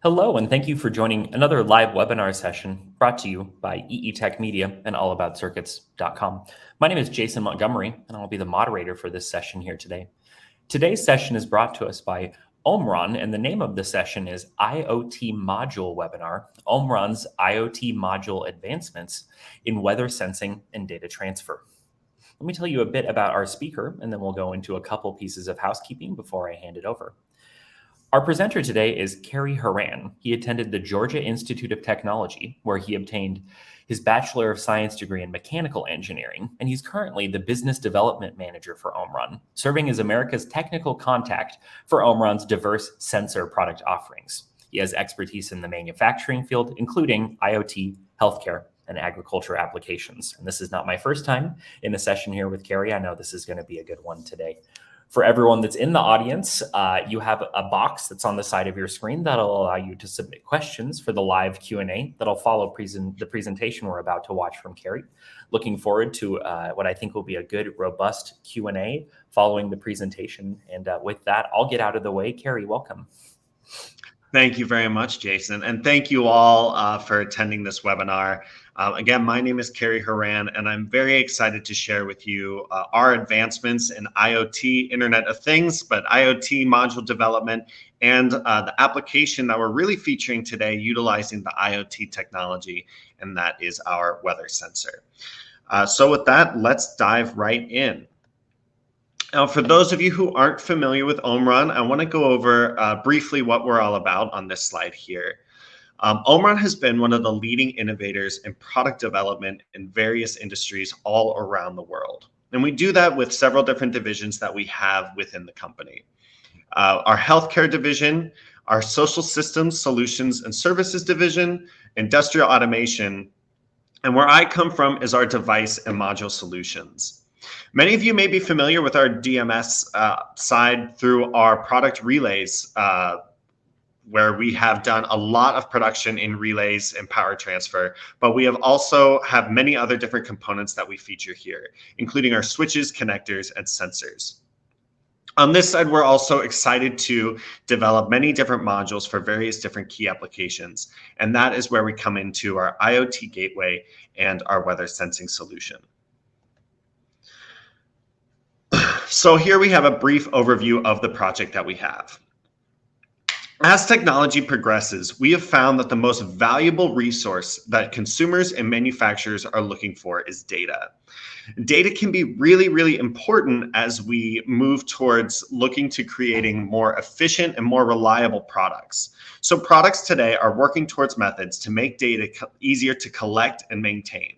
Hello, and thank you for joining another live webinar session brought to you by EE Tech Media and allaboutcircuits.com. My name is Jason Montgomery, and I'll be the moderator for this session here today. Today's session is brought to us by Omron, and the name of the session is IoT Module Webinar, Omron's IoT Module Advancements in Weather Sensing and Data Transfer. Let me tell you a bit about our speaker, and then we'll go into a couple pieces of housekeeping before I hand it over. Our presenter today is Cary Horan. He attended the Georgia Institute of Technology, where he obtained his Bachelor of Science degree in Mechanical Engineering, and he's currently the Business Development Manager for Omron, serving as America's technical contact for Omron's diverse sensor product offerings. He has expertise in the manufacturing field, including IoT, healthcare, and agriculture applications. And this is not my first time in a session here with Cary. I know this is going to be a good one today. For everyone that's in the audience, you have a box that's on the side of your screen that'll allow you to submit questions for the live Q&A that'll follow the presentation we're about to watch from Cary. Looking forward to what I think will be a good, robust Q&A following the presentation. And with that, I'll get out of the way. Cary, welcome. Thank you very much, Jason. And thank you all for attending this webinar. Again, my name is Cary Horan, and I'm very excited to share with you our advancements in IoT, Internet of Things, but IoT module development and the application that we're really featuring today utilizing the IoT technology, and that is our weather sensor. So with that, let's dive right in. Now, for those of you who aren't familiar with Omron, I want to go over briefly what we're all about on this slide here. Omron has been one of the leading innovators in product development in various industries all around the world. And we do that with several different divisions that we have within the company. Our healthcare division, our social systems, solutions, and services division, industrial automation, and where I come from is our device and module solutions. Many of you may be familiar with our DMS side through our product relays, where we have done a lot of production in relays and power transfer, but we have also have many other different components that we feature here, including our switches, connectors, and sensors. On this side, we're also excited to develop many different modules for various different key applications, and that is where we come into our IoT gateway and our weather sensing solution. So here we have a brief overview of the project that we have. As technology progresses, we have found that the most valuable resource that consumers and manufacturers are looking for is data. Data can be really, really important as we move towards looking to creating more efficient and more reliable products. So products today are working towards methods to make data easier to collect and maintain.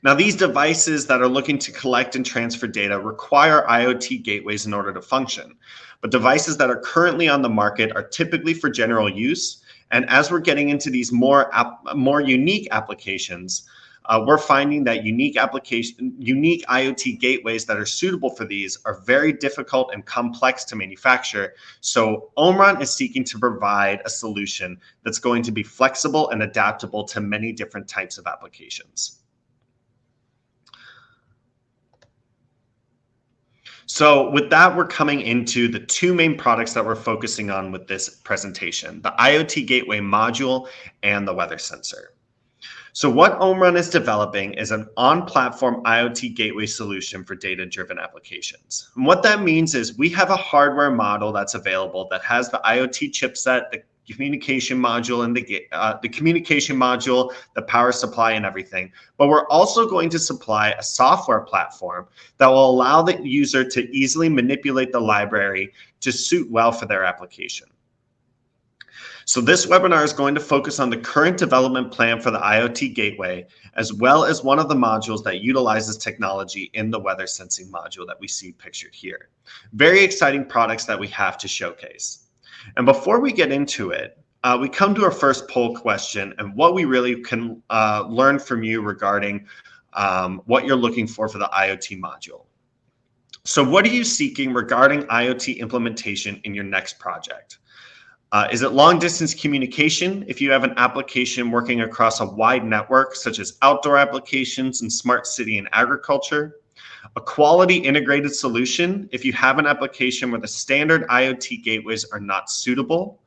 Now, these devices that are looking to collect and transfer data require IoT gateways in order to function. But devices that are currently on the market are typically for general use. And as we're getting into these more unique applications, we're finding that unique IoT gateways that are suitable for these are very difficult and complex to manufacture. So Omron is seeking to provide a solution that's going to be flexible and adaptable to many different types of applications. So with that, we're coming into the two main products that we're focusing on with this presentation, the IoT Gateway module and the weather sensor. So what Omron is developing is an on-platform IoT gateway solution for data-driven applications. And what that means is we have a hardware model that's available that has the IoT chipset, the communication module, and the communication module, the power supply, and everything. But we're also going to supply a software platform that will allow the user to easily manipulate the library to suit well for their application. So this webinar is going to focus on the current development plan for the IoT gateway, as well as one of the modules that utilizes technology in the weather sensing module that we see pictured here. Very exciting products that we have to showcase. And before we get into it, we come to our first poll question and what we really can learn from you regarding what you're looking for the IoT module. So what are you seeking regarding IoT implementation in your next project? Is it long distance communication if you have an application working across a wide network, such as outdoor applications and smart city and agriculture? A quality integrated solution if you have an application where the standard IoT gateways are not suitable?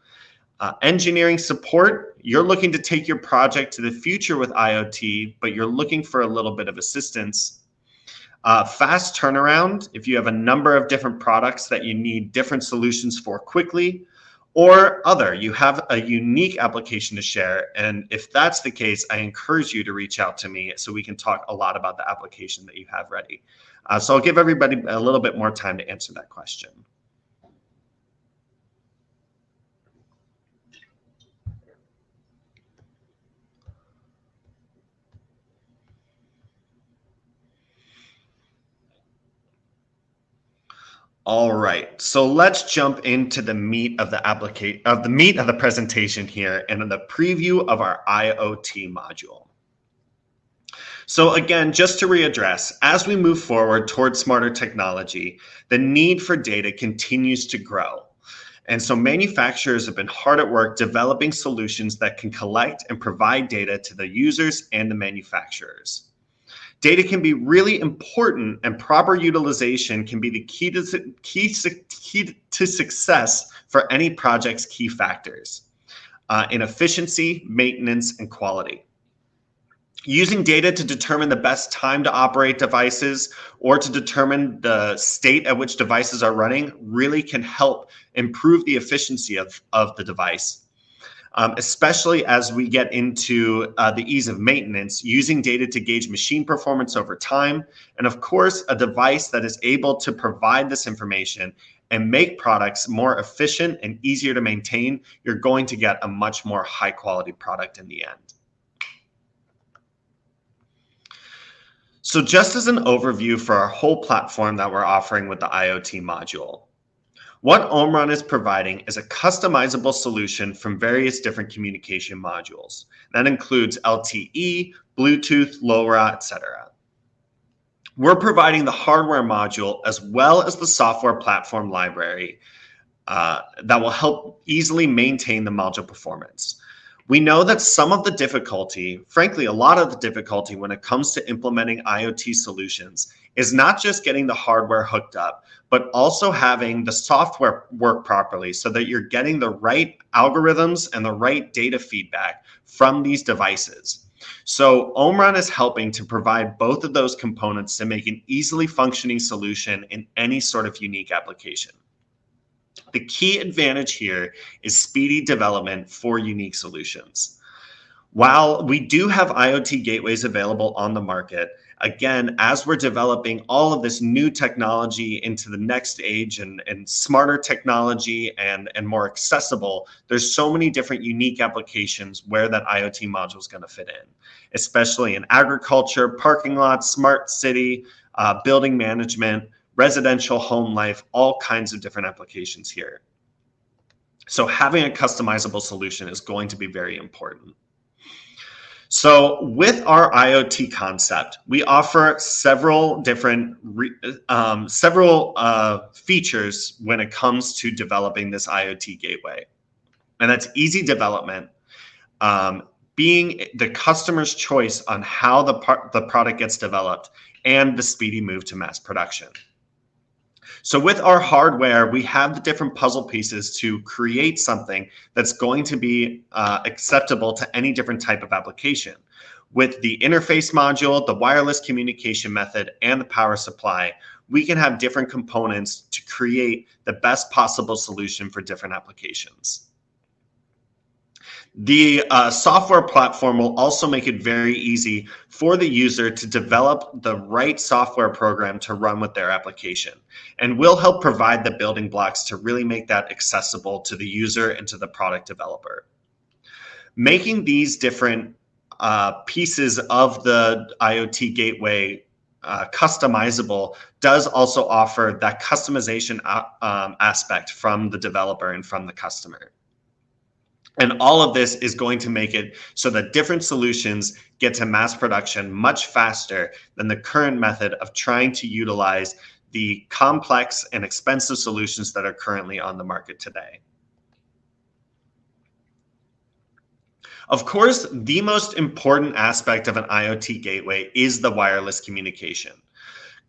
Engineering support, you're looking to take your project to the future with IoT, but you're looking for a little bit of assistance. Fast turnaround, if you have a number of different products that you need different solutions for quickly, or other, you have a unique application to share. And if that's the case, I encourage you to reach out to me so we can talk a lot about the application that you have ready. So I'll give everybody a little bit more time to answer that question. All right, so let's jump into the meat of the presentation here and the preview of our IoT module. So again, just to readdress, as we move forward towards smarter technology, the need for data continues to grow. And so manufacturers have been hard at work developing solutions that can collect and provide data to the users and the manufacturers. Data can be really important, and proper utilization can be the key to success for any project's key factors in efficiency, maintenance, and quality. Using data to determine the best time to operate devices or to determine the state at which devices are running really can help improve the efficiency of the device. Especially as we get into the ease of maintenance, using data to gauge machine performance over time, and of course, a device that is able to provide this information and make products more efficient and easier to maintain, you're going to get a much more high quality product in the end. So just as an overview for our whole platform that we're offering with the IoT module, what Omron is providing is a customizable solution from various different communication modules. That includes LTE, Bluetooth, LoRa, etc. We're providing the hardware module as well as the software platform library that will help easily maintain the module performance. We know that some of the difficulty, frankly, a lot of the difficulty when it comes to implementing IoT solutions is not just getting the hardware hooked up, but also having the software work properly so that you're getting the right algorithms and the right data feedback from these devices. So Omron is helping to provide both of those components to make an easily functioning solution in any sort of unique application. The key advantage here is speedy development for unique solutions. While we do have IoT gateways available on the market, again, as we're developing all of this new technology into the next age and smarter technology and more accessible, there's so many different unique applications where that IoT module is going to fit in, especially in agriculture, parking lots, smart city, building management, residential home life, all kinds of different applications here. So having a customizable solution is going to be very important. So with our IoT concept, we offer several different features when it comes to developing this IoT gateway. And that's easy development, being the customer's choice on how the product gets developed, and the speedy move to mass production. So with our hardware, we have the different puzzle pieces to create something that's going to be acceptable to any different type of application. With the interface module, the wireless communication method, and the power supply, we can have different components to create the best possible solution for different applications. The software platform will also make it very easy for the user to develop the right software program to run with their application. And we'll help provide the building blocks to really make that accessible to the user and to the product developer. Making these different pieces of the IoT gateway customizable does also offer that customization aspect from the developer and from the customer. And all of this is going to make it so that different solutions get to mass production much faster than the current method of trying to utilize the complex and expensive solutions that are currently on the market today. Of course, the most important aspect of an IoT gateway is the wireless communication.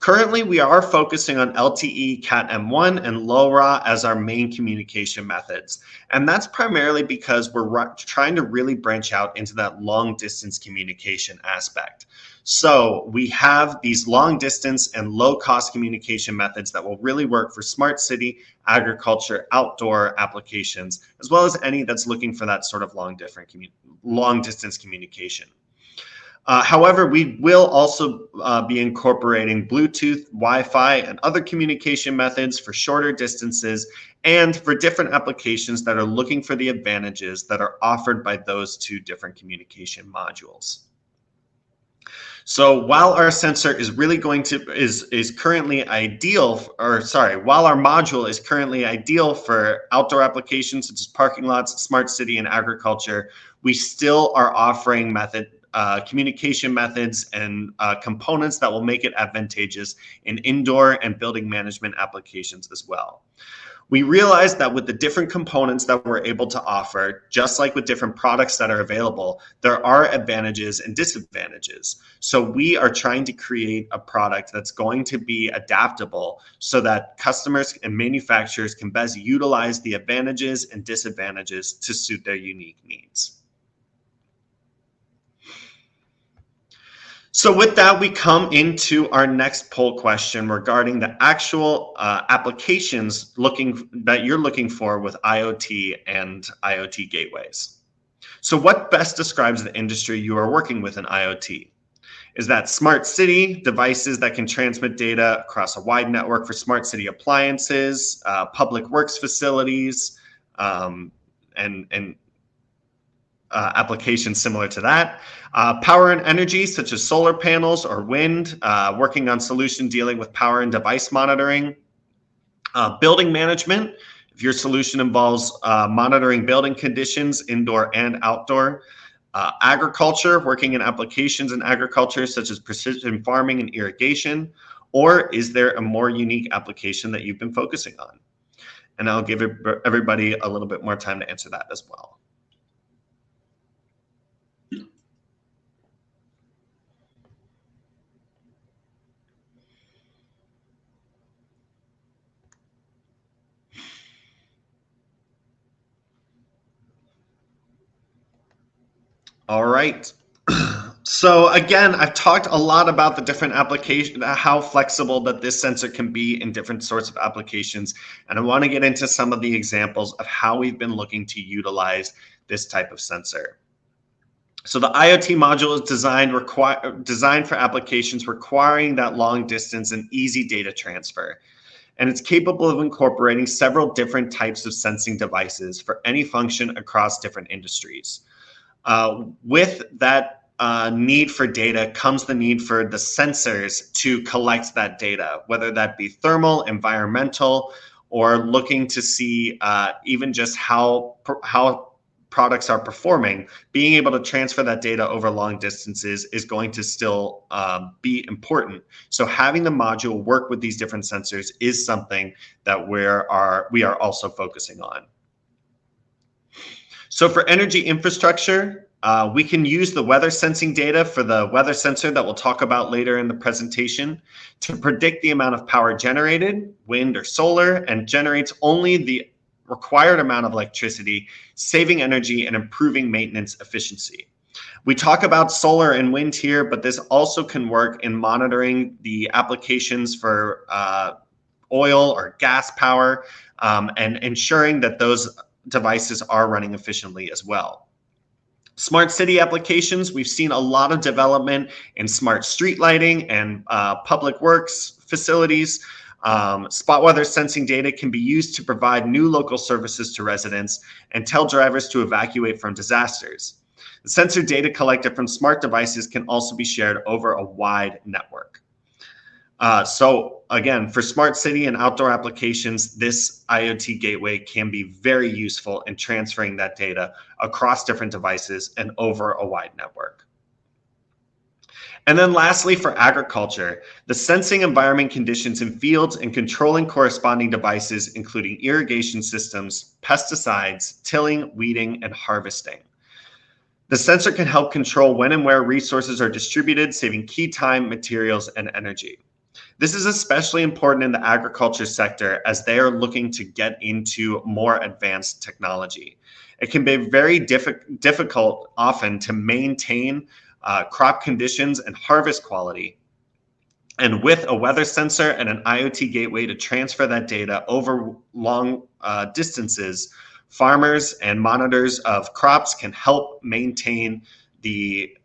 Currently, we are focusing on LTE, Cat-M1, and LoRa as our main communication methods. And that's primarily because we're trying to really branch out into that long-distance communication aspect. So we have these long-distance and low-cost communication methods that will really work for smart city, agriculture, outdoor applications, as well as any that's looking for that sort of long-distance communication. However, we will also be incorporating Bluetooth, Wi-Fi, and other communication methods for shorter distances and for different applications that are looking for the advantages that are offered by those two different communication modules. So while our sensor is really is currently ideal, or sorry, while our module is currently ideal for outdoor applications such as parking lots, smart city, and agriculture, we still are offering communication methods and components that will make it advantageous in indoor and building management applications as well. We realized that with the different components that we're able to offer, just like with different products that are available, there are advantages and disadvantages. So we are trying to create a product that's going to be adaptable so that customers and manufacturers can best utilize the advantages and disadvantages to suit their unique needs. So with that, we come into our next poll question regarding the actual applications that you're looking for with IoT and IoT gateways. So what best describes the industry you are working with in IoT? Is that smart city, devices that can transmit data across a wide network for smart city appliances, public works facilities, and applications similar to that. Power and energy, such as solar panels or wind, working on solution dealing with power and device monitoring. Building management, if your solution involves monitoring building conditions, indoor and outdoor. Agriculture, working in applications in agriculture, such as precision farming and irrigation. Or is there a more unique application that you've been focusing on? And I'll give everybody a little bit more time to answer that as well. All right. So again, I've talked a lot about the different applications, how flexible that this sensor can be in different sorts of applications. And I want to get into some of the examples of how we've been looking to utilize this type of sensor. So the IoT module is designed for applications requiring that long distance and easy data transfer. And it's capable of incorporating several different types of sensing devices for any function across different industries. With that need for data comes the need for the sensors to collect that data, whether that be thermal, environmental, or looking to see even just how products are performing. Being able to transfer that data over long distances is going to still be important. So having the module work with these different sensors is something that we are also focusing on. So for energy infrastructure, we can use the weather sensing data for the weather sensor that we'll talk about later in the presentation to predict the amount of power generated, wind or solar, and generates only the required amount of electricity, saving energy and improving maintenance efficiency. We talk about solar and wind here, but this also can work in monitoring the applications for oil or gas power and ensuring that those devices are running efficiently as well. Smart city applications, we've seen a lot of development in smart street lighting and public works facilities. Spot weather sensing data can be used to provide new local services to residents and tell drivers to evacuate from disasters. The sensor data collected from smart devices can also be shared over a wide network. So again, for smart city and outdoor applications, this IoT gateway can be very useful in transferring that data across different devices and over a wide network. And then lastly, for agriculture, the sensing environment conditions in fields and controlling corresponding devices, including irrigation systems, pesticides, tilling, weeding, and harvesting. The sensor can help control when and where resources are distributed, saving key time, materials, and energy. This is especially important in the agriculture sector as they are looking to get into more advanced technology. It can be very difficult often to maintain crop conditions and harvest quality. And with a weather sensor and an IoT gateway to transfer that data over long distances, farmers and monitors of crops can help maintain the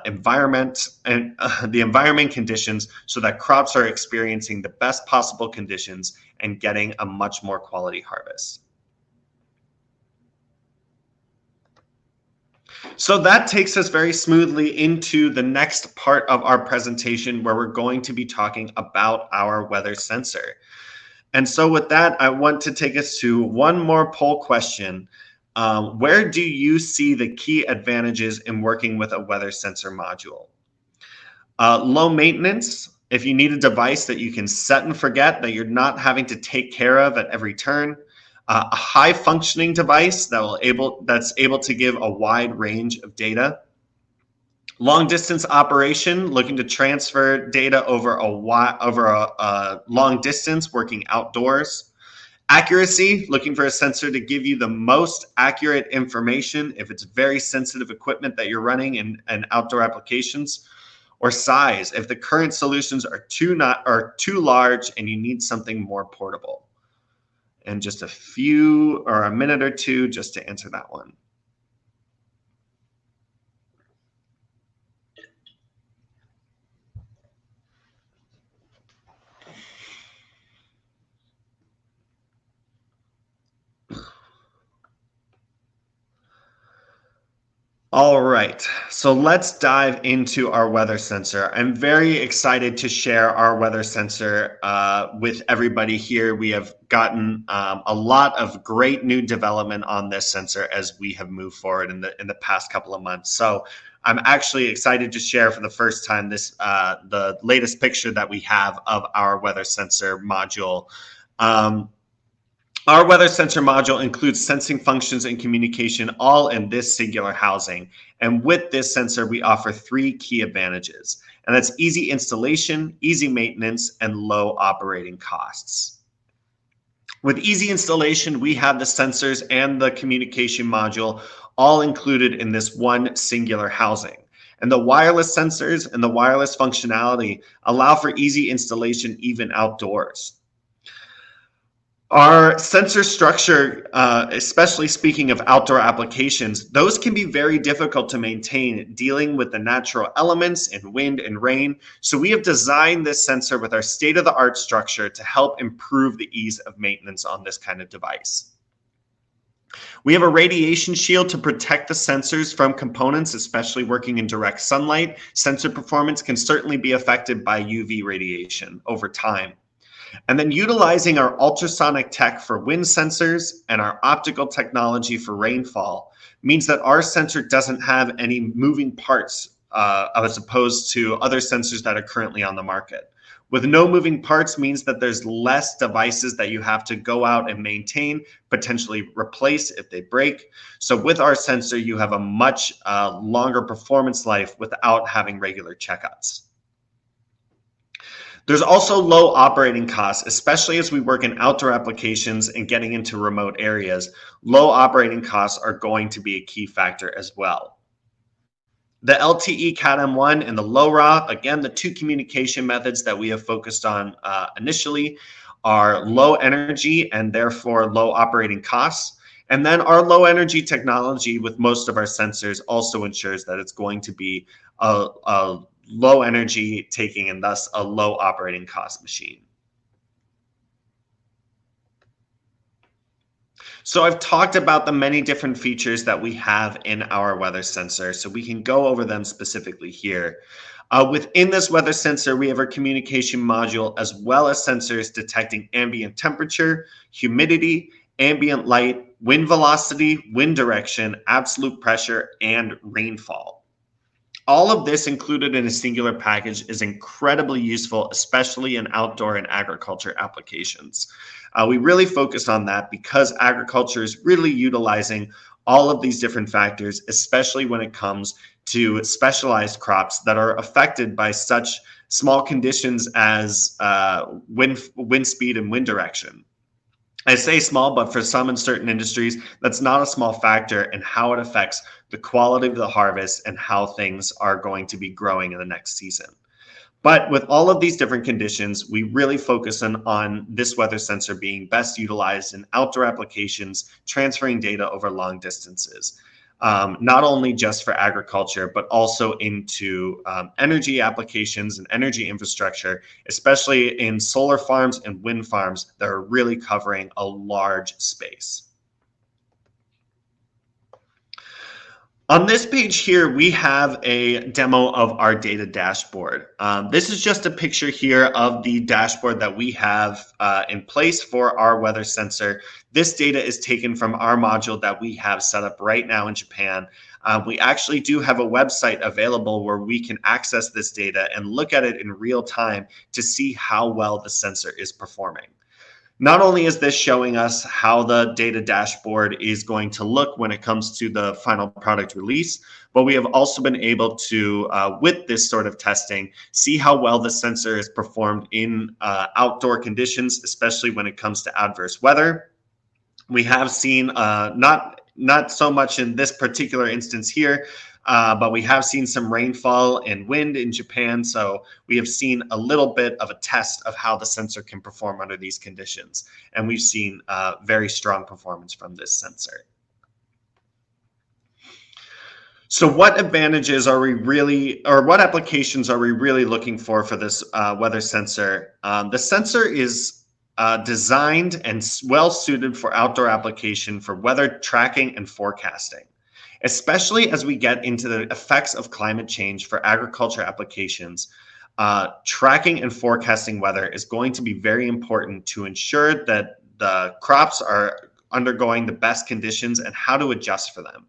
environment and the environment conditions so that crops are experiencing the best possible conditions and getting a much more quality harvest. So that takes us very smoothly into the next part of our presentation where we're going to be talking about our weather sensor. And so with that, I want to take us to one more poll question. Where do you see the key advantages in working with a weather sensor module? Low maintenance. If you need a device that you can set and forget, that you're not having to take care of at every turn. A high functioning device that's able to give a wide range of data. Long distance operation, looking to transfer data over a long distance, working outdoors. Accuracy, looking for a sensor to give you the most accurate information if it's very sensitive equipment that you're running in outdoor applications. Or size, if the current solutions are too large and you need something more portable. And just a minute or two just to answer that one. All right, so let's dive into our weather sensor. I'm very excited to share our weather sensor with everybody here. We have gotten a lot of great new development on this sensor as we have moved forward in the past couple of months. So I'm actually excited to share for the first time this the latest picture that we have of our weather sensor module. Our weather sensor module includes sensing functions and communication all in this singular housing. And with this sensor, we offer 3 key advantages. And that's easy installation, easy maintenance, and low operating costs. With easy installation, we have the sensors and the communication module all included in this one singular housing. And the wireless sensors and the wireless functionality allow for easy installation even outdoors. Our sensor structure, especially speaking of outdoor applications, those can be very difficult to maintain dealing with the natural elements and wind and rain. So we have designed this sensor with our state-of-the-art structure to help improve the ease of maintenance on this kind of device. We have a radiation shield to protect the sensors from components, especially working in direct sunlight. Sensor performance can certainly be affected by UV radiation over time. And then utilizing our ultrasonic tech for wind sensors and our optical technology for rainfall means that our sensor doesn't have any moving parts as opposed to other sensors that are currently on the market. With no moving parts means that there's less devices that you have to go out and maintain, potentially replace if they break. So with our sensor, you have a much longer performance life without having regular checkups. There's also low operating costs, especially as we work in outdoor applications and getting into remote areas. Low operating costs are going to be a key factor as well. The LTE Cat-M1 and the LoRa, again, the 2 communication methods that we have focused on initially are low energy and therefore low operating costs. And then our low energy technology with most of our sensors also ensures that it's going to be a low energy taking and thus a low operating cost machine. So I've talked about the many different features that we have in our weather sensor, so we can go over them specifically here. Within this weather sensor, we have our communication module as well as sensors detecting ambient temperature, humidity, ambient light, wind velocity, wind direction, absolute pressure, and rainfall. All of this included in a singular package is incredibly useful, especially in outdoor and agriculture applications. We really focused on that because agriculture is really utilizing all of these different factors, especially when it comes to specialized crops that are affected by such small conditions as wind speed and wind direction. I say small, but for some in certain industries, that's not a small factor in how it affects the quality of the harvest and how things are going to be growing in the next season. But with all of these different conditions, we really focus on this weather sensor being best utilized in outdoor applications, transferring data over long distances. Not only just for agriculture, but also into energy applications and energy infrastructure, especially in solar farms and wind farms that are really covering a large space. On this page here, we have a demo of our data dashboard. This is just a picture here of the dashboard that we have in place for our weather sensor. This data is taken from our module that we have set up right now in Japan. We actually do have a website available where we can access this data and look at it in real time to see how well the sensor is performing. Not only is this showing us how the data dashboard is going to look when it comes to the final product release, but we have also been able to, with this sort of testing, see how well the sensor is performed in outdoor conditions, especially when it comes to adverse weather. We have seen, not so much in this particular instance here, but we have seen some rainfall and wind in Japan, so we have seen a little bit of a test of how the sensor can perform under these conditions, and we've seen very strong performance from this sensor. So what advantages are we really, or what applications are we really looking for this weather sensor? The sensor is designed and well suited for outdoor application for weather tracking and forecasting. Especially as we get into the effects of climate change for agriculture applications, tracking and forecasting weather is going to be very important to ensure that the crops are undergoing the best conditions and how to adjust for them.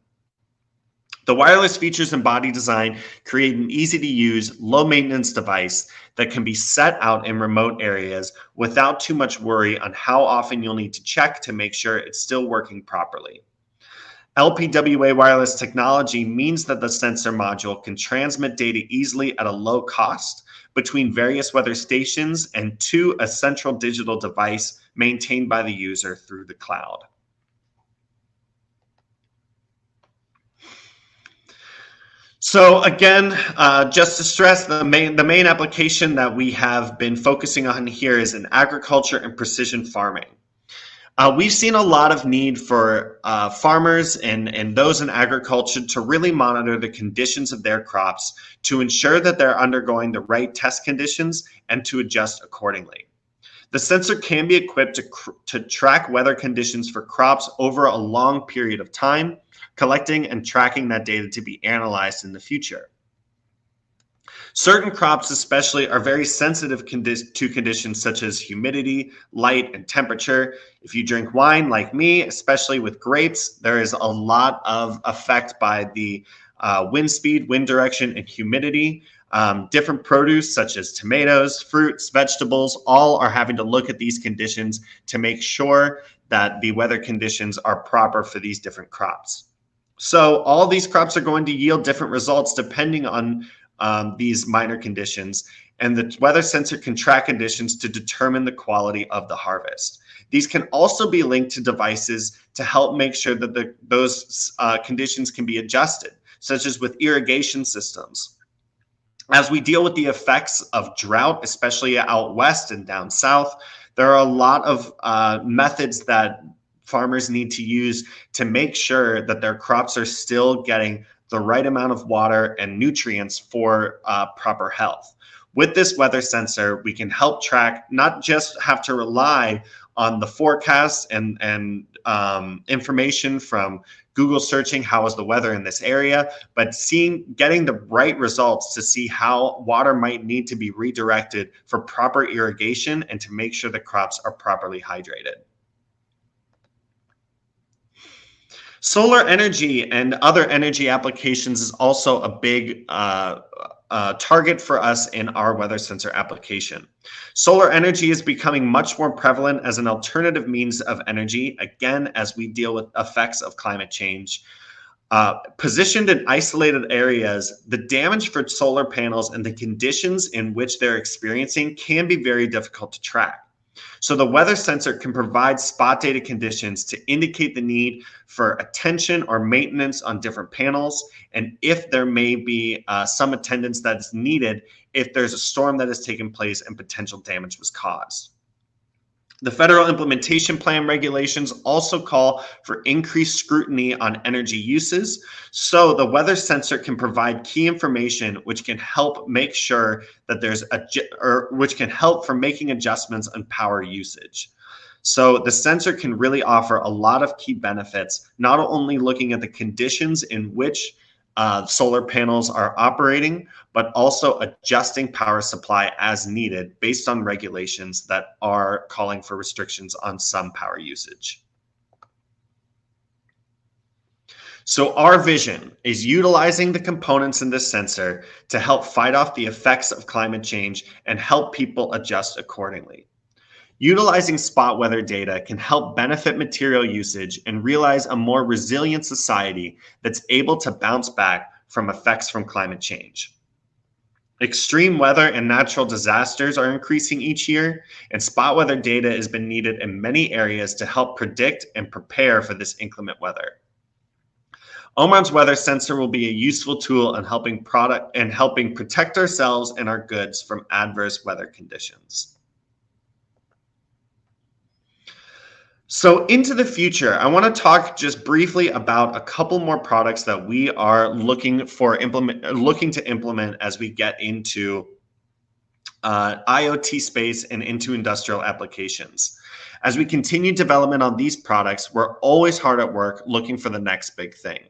The wireless features and body design create an easy-to-use, low-maintenance device that can be set out in remote areas without too much worry on how often you'll need to check to make sure it's still working properly. LPWA wireless technology means that the sensor module can transmit data easily at a low cost between various weather stations and to a central digital device maintained by the user through the cloud. So again, just to stress, the main application that we have been focusing on here is in agriculture and precision farming. We've seen a lot of need for farmers and those in agriculture to really monitor the conditions of their crops to ensure that they're undergoing the right test conditions and to adjust accordingly. The sensor can be equipped to track weather conditions for crops over a long period of time, collecting and tracking that data to be analyzed in the future. Certain crops especially are very sensitive to conditions such as humidity, light, and temperature. If you drink wine like me, especially with grapes, there is a lot of effect by the wind speed, wind direction, and humidity. Different produce such as tomatoes, fruits, vegetables, all are having to look at these conditions to make sure that the weather conditions are proper for these different crops. So all these crops are going to yield different results depending on these minor conditions, and the weather sensor can track conditions to determine the quality of the harvest. These can also be linked to devices to help make sure that those conditions can be adjusted, such as with irrigation systems. As we deal with the effects of drought, especially out west and down south, there are a lot of methods that farmers need to use to make sure that their crops are still getting the right amount of water and nutrients for proper health. With this weather sensor, we can help track, not just have to rely on the forecast and information from Google searching how is the weather in this area, but getting the right results to see how water might need to be redirected for proper irrigation and to make sure the crops are properly hydrated. Solar energy and other energy applications is also a big target for us in our weather sensor application. Solar energy is becoming much more prevalent as an alternative means of energy, again, as we deal with effects of climate change. Positioned in isolated areas, the damage for solar panels and the conditions in which they're experiencing can be very difficult to track. So the weather sensor can provide spot data conditions to indicate the need for attention or maintenance on different panels, and if there may be some attendance that is needed if there's a storm that has taken place and potential damage was caused. The Federal Implementation Plan regulations also call for increased scrutiny on energy uses, so the weather sensor can provide key information which can help make sure that which can help for making adjustments on power usage. So the sensor can really offer a lot of key benefits, not only looking at the conditions in which solar panels are operating, but also adjusting power supply as needed based on regulations that are calling for restrictions on some power usage. So our vision is utilizing the components in this sensor to help fight off the effects of climate change and help people adjust accordingly. Utilizing spot weather data can help benefit material usage and realize a more resilient society that's able to bounce back from effects from climate change. Extreme weather and natural disasters are increasing each year, and spot weather data has been needed in many areas to help predict and prepare for this inclement weather. Omron's weather sensor will be a useful tool in helping protect ourselves and our goods from adverse weather conditions. So into the future, I want to talk just briefly about a couple more products that we are looking to implement as we get into IoT space and into industrial applications. As we continue development on these products, we're always hard at work looking for the next big thing.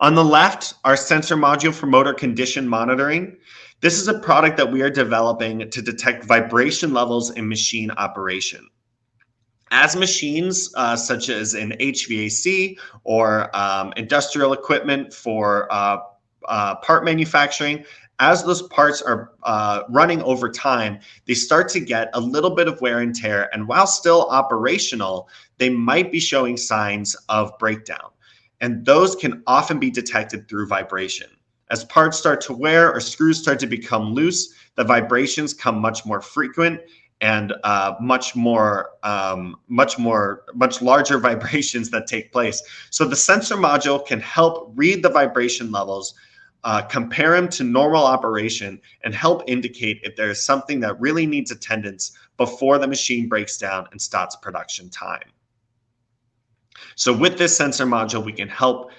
On the left, our sensor module for motor condition monitoring. This is a product that we are developing to detect vibration levels in machine operation. As machines, such as in HVAC or industrial equipment for part manufacturing, as those parts are running over time, they start to get a little bit of wear and tear. And while still operational, they might be showing signs of breakdown. And those can often be detected through vibration. As parts start to wear or screws start to become loose, the vibrations come much more frequent and much larger vibrations that take place. So the sensor module can help read the vibration levels, compare them to normal operation, and help indicate if there is something that really needs attendance before the machine breaks down and stops production time. So with this sensor module, we can help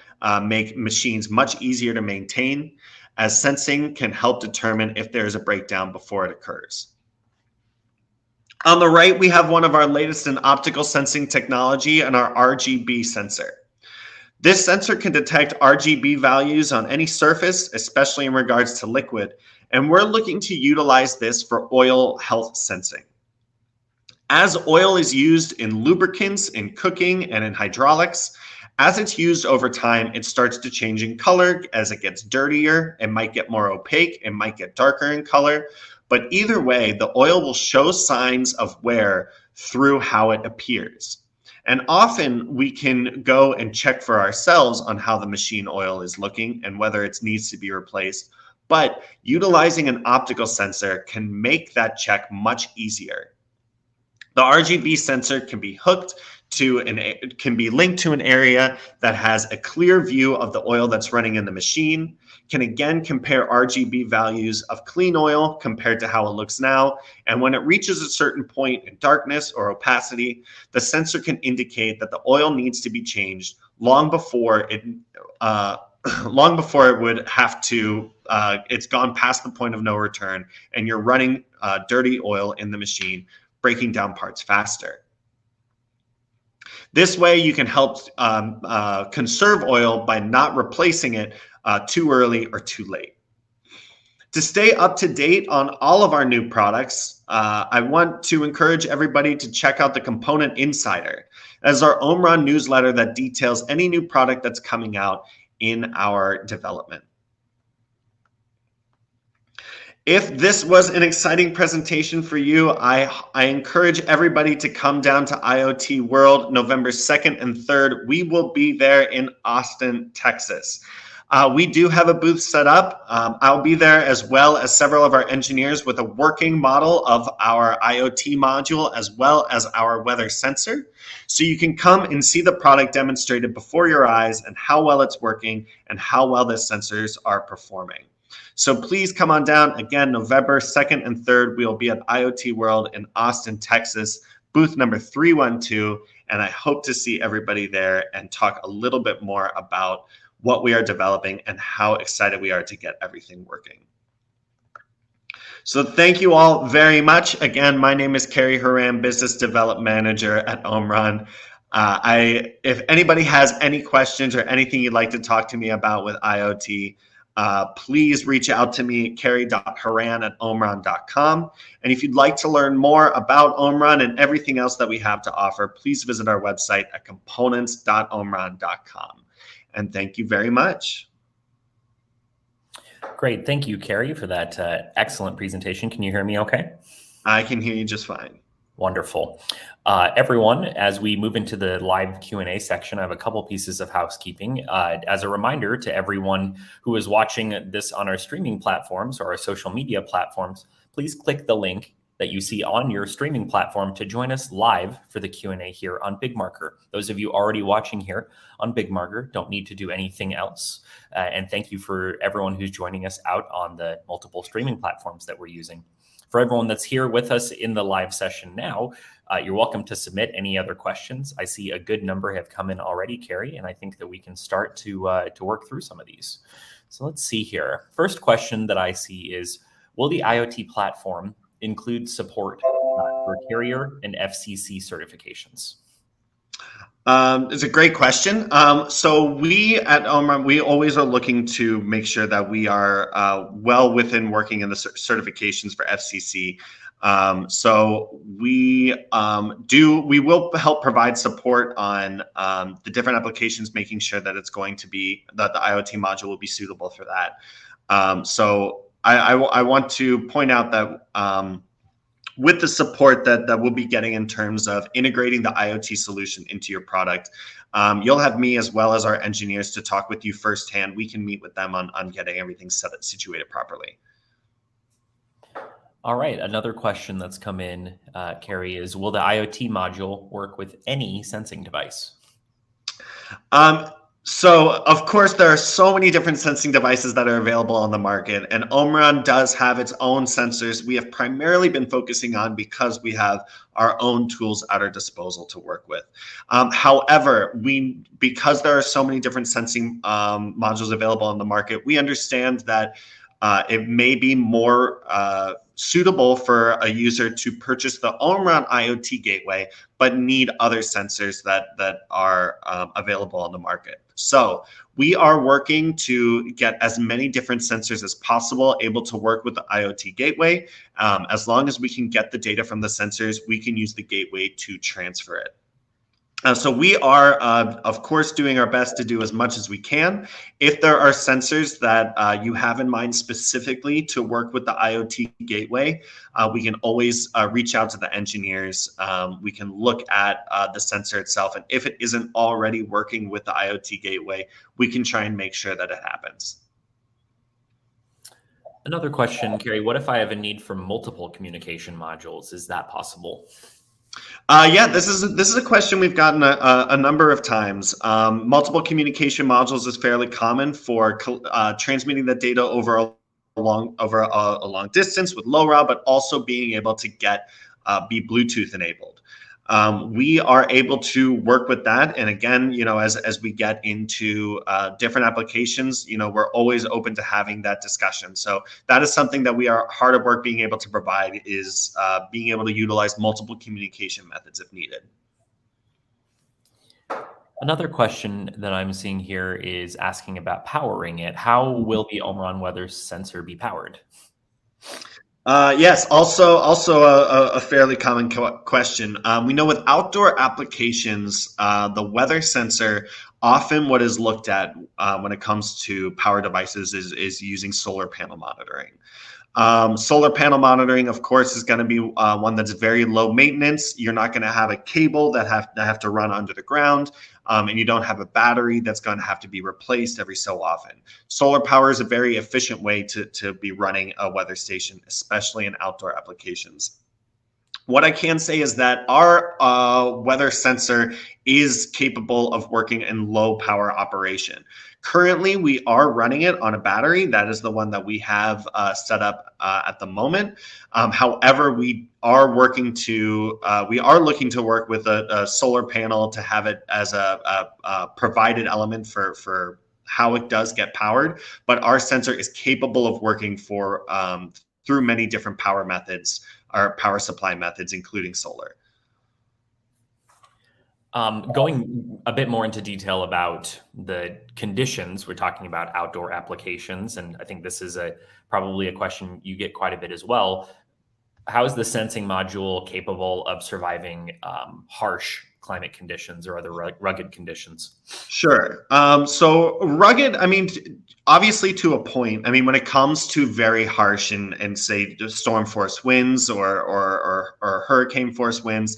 make machines much easier to maintain, as sensing can help determine if there is a breakdown before it occurs. On the right, we have one of our latest in optical sensing technology and our RGB sensor. This sensor can detect RGB values on any surface, especially in regards to liquid, and we're looking to utilize this for oil health sensing. As oil is used in lubricants, in cooking, and in hydraulics, as it's used over time, it starts to change in color. As it gets dirtier, it might get more opaque, it might get darker in color. But either way, the oil will show signs of wear through how it appears. And often we can go and check for ourselves on how the machine oil is looking and whether it needs to be replaced. But utilizing an optical sensor can make that check much easier. The RGB sensor can be linked to an area that has a clear view of the oil that's running in the machine, can again compare RGB values of clean oil compared to how it looks now. And when it reaches a certain point in darkness or opacity, the sensor can indicate that the oil needs to be changed long before it would have to, it's gone past the point of no return and you're running dirty oil in the machine, breaking down parts faster. This way you can help conserve oil by not replacing it too early or too late. To stay up to date on all of our new products, I want to encourage everybody to check out the Component Insider as our Omron newsletter that details any new product that's coming out in our development. If this was an exciting presentation for you, I encourage everybody to come down to IoT World November 2nd and 3rd. We will be there in Austin, Texas. We do have a booth set up. I'll be there as well as several of our engineers with a working model of our IoT module as well as our weather sensor. So you can come and see the product demonstrated before your eyes and how well it's working and how well the sensors are performing. So please come on down. Again, November 2nd and 3rd, we'll be at IoT World in Austin, Texas, booth number 312. And I hope to see everybody there and talk a little bit more about what we are developing and how excited we are to get everything working. So thank you all very much. Again, my name is Cary Horan, Business Development Manager at Omron. If anybody has any questions or anything you'd like to talk to me about with IoT, please reach out to me, cary.horan@omron.com. And if you'd like to learn more about Omron and everything else that we have to offer, please visit our website at components.omron.com. And thank you very much. Great. Thank you, Cary, for that excellent presentation. Can you hear me okay? I can hear you just fine. Wonderful. Everyone, as we move into the live Q&A section, I have a couple pieces of housekeeping. As a reminder to everyone who is watching this on our streaming platforms or our social media platforms, please click the link that you see on your streaming platform to join us live for the Q&A here on BigMarker. Those of you already watching here on BigMarker don't need to do anything else. And thank you for everyone who's joining us out on the multiple streaming platforms that we're using. For everyone that's here with us in the live session now, you're welcome to submit any other questions. I see a good number have come in already, Cary, and I think that we can start to work through some of these. So let's see here. First question that I see is, will the IoT platform include support for carrier and FCC certifications? It's a great question. So we at Omron, we always are looking to make sure that we are well within working in the certifications for FCC. So we will help provide support on the different applications, making sure that it's going to be, that the IoT module will be suitable for that. So I want to point out that with the support that we'll be getting in terms of integrating the IoT solution into your product, you'll have me as well as our engineers to talk with you firsthand. We can meet with them on getting everything situated properly. All right, another question that's come in, Cary, is will the IoT module work with any sensing device? So, of course, there are so many different sensing devices that are available on the market, and Omron does have its own sensors we have primarily been focusing on because we have our own tools at our disposal to work with. However, because there are so many different sensing modules available on the market, we understand that it may be more suitable for a user to purchase the Omron IoT gateway, but need other sensors that are available on the market. So we are working to get as many different sensors as possible able to work with the IoT gateway. As long as we can get the data from the sensors, we can use the gateway to transfer it. So we are, of course, doing our best to do as much as we can. If there are sensors that you have in mind specifically to work with the IoT gateway, we can always reach out to the engineers. We can look at the sensor itself, and if it isn't already working with the IoT gateway, we can try and make sure that it happens. Another question, Cary, what if I have a need for multiple communication modules? Is that possible? Yeah, this is a question we've gotten a number of times. Multiple communication modules is fairly common for transmitting the data over a long distance with LoRa, but also being able to be Bluetooth enabled. We are able to work with that, and again, as we get into different applications, we're always open to having that discussion. So that is something that we are hard at work being able to provide, is being able to utilize multiple communication methods if needed. Another question that I'm seeing here is asking about powering it. How will the Omron weather sensor be powered? Yes, also a fairly common question. We know with outdoor applications, the weather sensor, often what is looked at when it comes to power devices is using solar panel monitoring. Solar panel monitoring, of course, is going to be one that's very low maintenance. You're not going to have a cable that have to run under the ground, and you don't have a battery that's going to have to be replaced every so often. Solar power is a very efficient way to be running a weather station, especially in outdoor applications. What I can say is that our weather sensor is capable of working in low power operation. Currently, we are running it on a battery. That is the one that we have set up at the moment. However, we are looking to work with a solar panel to have it as a provided element for how it does get powered. But our sensor is capable of working through many different power methods, or power supply methods, including solar. Going a bit more into detail about the conditions, we're talking about outdoor applications, and I think this is probably a question you get quite a bit as well. How is the sensing module capable of surviving harsh climate conditions or other rugged conditions? Sure. So rugged, I mean, obviously to a point. I mean, when it comes to very harsh and say storm force winds or hurricane force winds,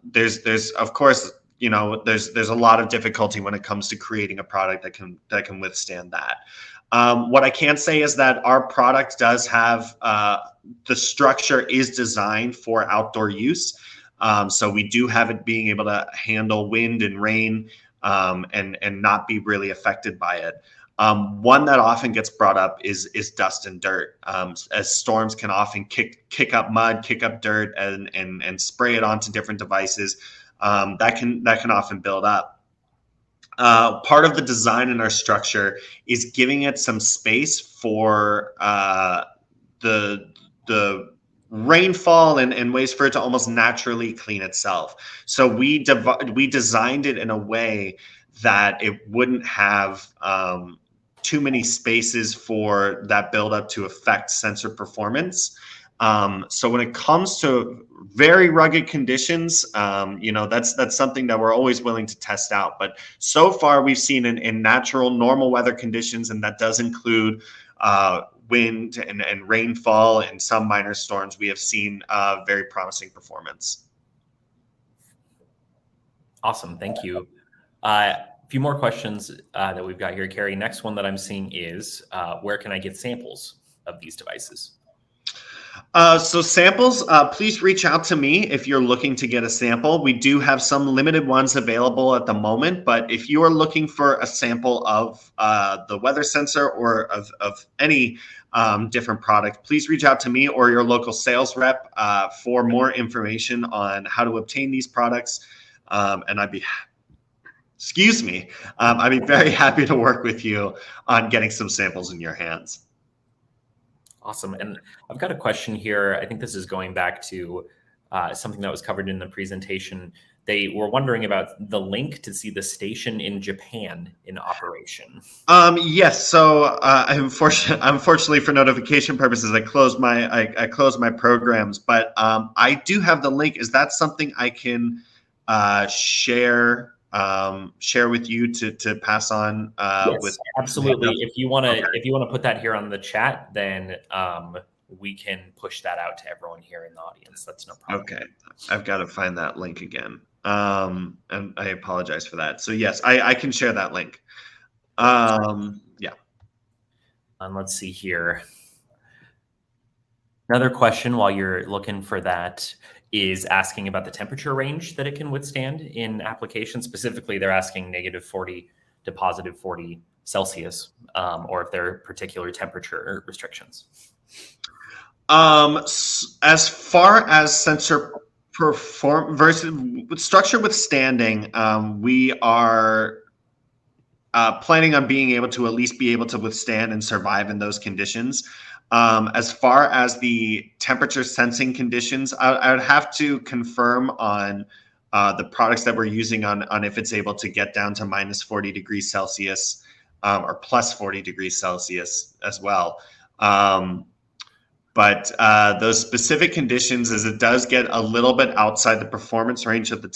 there's of course, there's a lot of difficulty when it comes to creating a product that can withstand that. What I can say is that our product does have the structure is designed for outdoor use. So we do have it being able to handle wind and rain and not be really affected by it. One that often gets brought up is dust and dirt, as storms can often kick up mud, kick up dirt, and spray it onto different devices. That can often build up. Part of the design in our structure is giving it some space for the rainfall and ways for it to almost naturally clean itself. So we designed it in a way that it wouldn't have too many spaces for that buildup to affect sensor performance. So when it comes to very rugged conditions, that's something that we're always willing to test out. But so far, we've seen in natural, normal weather conditions, and that does include wind and rainfall and some minor storms, we have seen very promising performance. Awesome. Thank you. A few more questions that we've got here, Cary. Next one that I'm seeing is, where can I get samples of these devices? So samples, please reach out to me if you're looking to get a sample. We do have some limited ones available at the moment, but if you are looking for a sample of the weather sensor or of any different product, please reach out to me or your local sales rep for more information on how to obtain these products. And I'd be very happy to work with you on getting some samples in your hands. Awesome. And I've got a question here. I think this is going back to something that was covered in the presentation. They were wondering about the link to see the station in Japan in operation. Yes. So unfortunately, for notification purposes, I closed my programs, but I do have the link. Is that something I can share with you to pass on? Yes, absolutely. If you want to put that here on the chat, then we can push that out to everyone here in the audience. That's no problem. Okay, I've got to find that link again. And I apologize for that. So yes, I can share that link. Yeah. And let's see here. Another question while you're looking for that is asking about the temperature range that it can withstand in applications. Specifically, they're asking -40 to +40 Celsius, or if there are particular temperature restrictions. As far as sensor structure withstanding, we are planning on being able to at least be able to withstand and survive in those conditions. As far as the temperature sensing conditions, I would have to confirm on the products that we're using on if it's able to get down to -40 degrees Celsius or +40 degrees Celsius as well. But those specific conditions, as it does get a little bit outside the performance range of the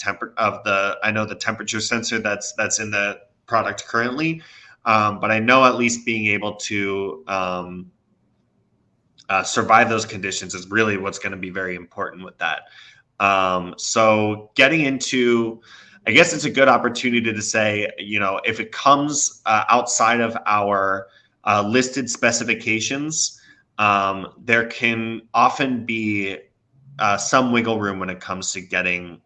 temperature sensor that's in the product currently. But I know at least being able to survive those conditions is really what's going to be very important with that. So getting into, I guess it's a good opportunity to say, if it comes outside of our listed specifications, there can often be some wiggle room when it comes to getting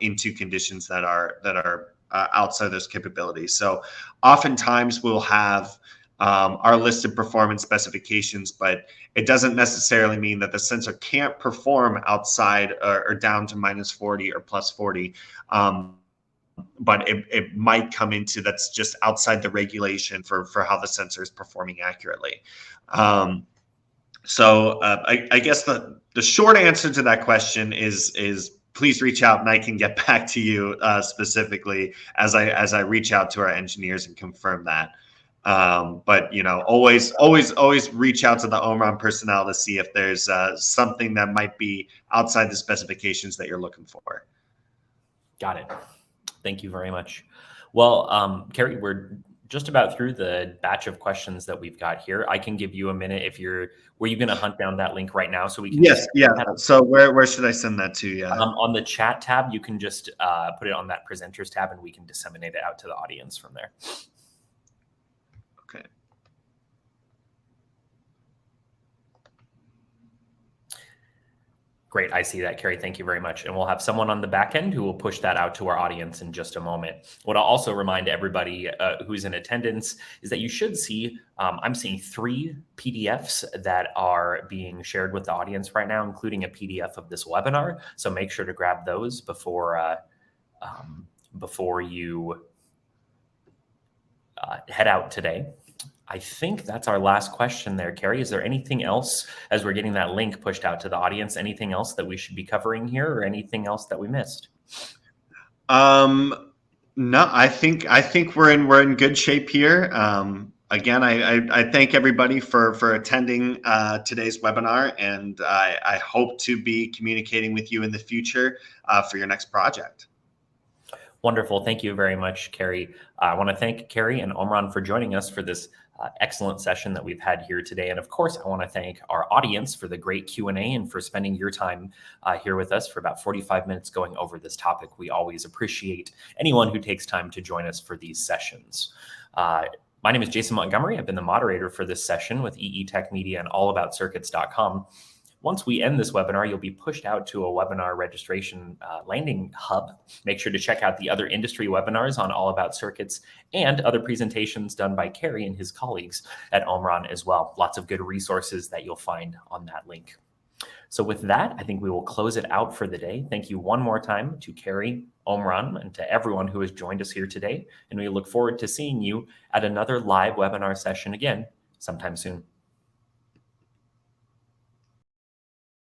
into conditions that are outside those capabilities. So oftentimes we'll have our listed performance specifications, but it doesn't necessarily mean that the sensor can't perform outside or down to -40 or +40. But it might come into that's just outside the regulation for how the sensor is performing accurately. So I guess the short answer to that question is please reach out and I can get back to you specifically as I reach out to our engineers and confirm that. But always reach out to the Omron personnel to see if there's something that might be outside the specifications that you're looking for. Got it. Thank you very much. Well, Cary, we're just about through the batch of questions that we've got here. I can give you a minute if were you going to hunt down that link right now so we can? Yes, yeah. So where should I send that to? Yeah. On the chat tab, you can just put it on that presenters tab and we can disseminate it out to the audience from there. Okay. Great. I see that, Cary. Thank you very much. And we'll have someone on the back end who will push that out to our audience in just a moment. What I'll also remind everybody who's in attendance is that you should see, I'm seeing 3 PDFs that are being shared with the audience right now, including a PDF of this webinar. So make sure to grab those before you head out today. I think that's our last question there, Cary. Is there anything else, as we're getting that link pushed out to the audience, anything else that we should be covering here or anything else that we missed? No, I think we're in good shape here. Again, I thank everybody for attending today's webinar, and I hope to be communicating with you in the future for your next project. Wonderful. Thank you very much, Cary. I want to thank Cary and Omron for joining us for this excellent session that we've had here today. And of course, I want to thank our audience for the great Q&A and for spending your time here with us for about 45 minutes going over this topic. We always appreciate anyone who takes time to join us for these sessions. My name is Jason Montgomery. I've been the moderator for this session with EE Tech Media and allaboutcircuits.com. Once we end this webinar, you'll be pushed out to a webinar registration landing hub. Make sure to check out the other industry webinars on All About Circuits and other presentations done by Cary and his colleagues at Omron as well. Lots of good resources that you'll find on that link. So with that, I think we will close it out for the day. Thank you one more time to Cary, Omron, and to everyone who has joined us here today. And we look forward to seeing you at another live webinar session again sometime soon.